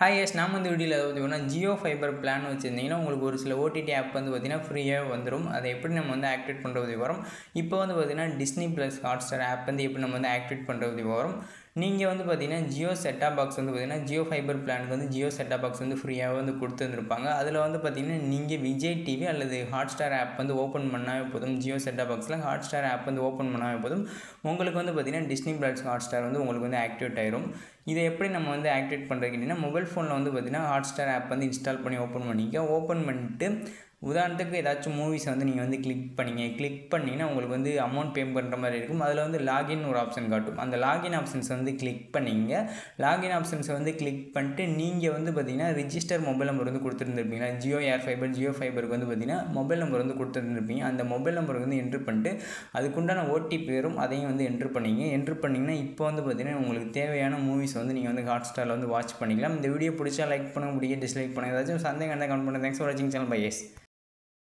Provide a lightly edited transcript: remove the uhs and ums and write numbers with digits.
Hi S நாம் இந்த வீடியோவில் பார்த்தீங்கன்னா ஜியோ ஃபைபர் பிளான் வச்சுருந்தீங்கன்னா உங்களுக்கு ஒரு சில ஓடிடி ஆப் வந்து பார்த்திங்கன்னா ஃப்ரீயாக வந்துடும். அதை எப்படி நம்ம வந்து ஆக்டிவேட் பண்ணுறது வரும். இப்போ வந்து பார்த்திங்கன்னா டிஸ்னி ப்ளஸ் ஹாட்ஸ்டார் ஆப் வந்து எப்படி நம்ம வந்து ஆக்டிவேட் பண்ணுறது வரும். நீங்கள் வந்து பார்த்திங்கன்னா ஜியோ செட்டாப் பாக்ஸ் வந்து பார்த்திங்கன்னா ஜியோ ஃபைபர் பிளானுக்கு வந்து ஜியோ செட்டாப் பாக்ஸ் வந்து ஃப்ரீயாக வந்து கொடுத்துருந்துருப்பாங்க. அதில் வந்து பார்த்திங்கன்னா நீங்கள் விஜய் டிவி அல்லது ஹாட்ஸ்டார் ஆப் வந்து ஓப்பன் பண்ணாவே போதும். ஜியோ செட்டாப் பாக்ஸில் ஹாட்ஸ்டார் ஆப் வந்து ஓப்பன் பண்ணாவே போதும். உங்களுக்கு வந்து பார்த்திங்கன்னா டிஸ்னி ப்ளஸ் ஹாட்ஸ்டார் வந்து உங்களுக்கு வந்து ஆக்டிவேட் ஆயிரும். இதை எப்படி நம்ம வந்து ஆக்டிவேட் பண்ணுறதுன்னா மொபைல் ஃபோனில் வந்து பார்த்திங்கன்னா ஹாட்ஸ்டார் ஆப் வந்து இன்ஸ்டால் பண்ணி ஓப்பன் பண்ணிட்டு உதாரணத்துக்கு ஏதாச்சும் மூவிஸை வந்து நீங்கள் வந்து கிளிக் பண்ணிங்கன்னா உங்களுக்கு வந்து அமௌண்ட் பே பண்ணுற மாதிரி இருக்கும். அதில் வந்து லாகின் ஒரு ஆப்ஷன் காட்டும். அந்த லாகின் ஆப்ஷன்ஸை வந்து கிளிக் பண்ணிங்க. லாகின் ஆப்ஷன்ஸை வந்து கிளிக் பண்ணிட்டு நீங்கள் வந்து பார்த்திங்கன்னா ரிஜிஸ்டர் மொபைல் நம்பர் வந்து கொடுத்துருந்துருப்பீங்க. ஜியோ ஃபைபருக்கு வந்து பார்த்திங்கன்னா மொபைல் நம்பர் வந்து கொடுத்துருந்துருப்பீங்க. அந்த மொபைல் நம்பருக்கு வந்து என்ட்ரு பண்ணிட்டு அதுக்குண்டான ஓடிபி வரும், அதையும் வந்து என்ட்ரு பண்ணிங்கன்னா இப்போ வந்து பார்த்திங்கன்னா உங்களுக்கு தேவையான மூவிஸ் வந்து நீங்கள் வந்து ஹாட்ஸ்டாரில் வந்து வாட்ச் பண்ணிக்கலாம். இந்த வீடியோ பிடிச்சா லைக் பண்ணுங்கள், டிஸ்லைக் பண்ணுங்கள். ஏதாச்சும் சந்தேகம் இருந்தால் கமெண்ட் பண்ணுங்கள். தேங்க்ஸ் ஃபார் வாட்சிங் சேனல். Bye S.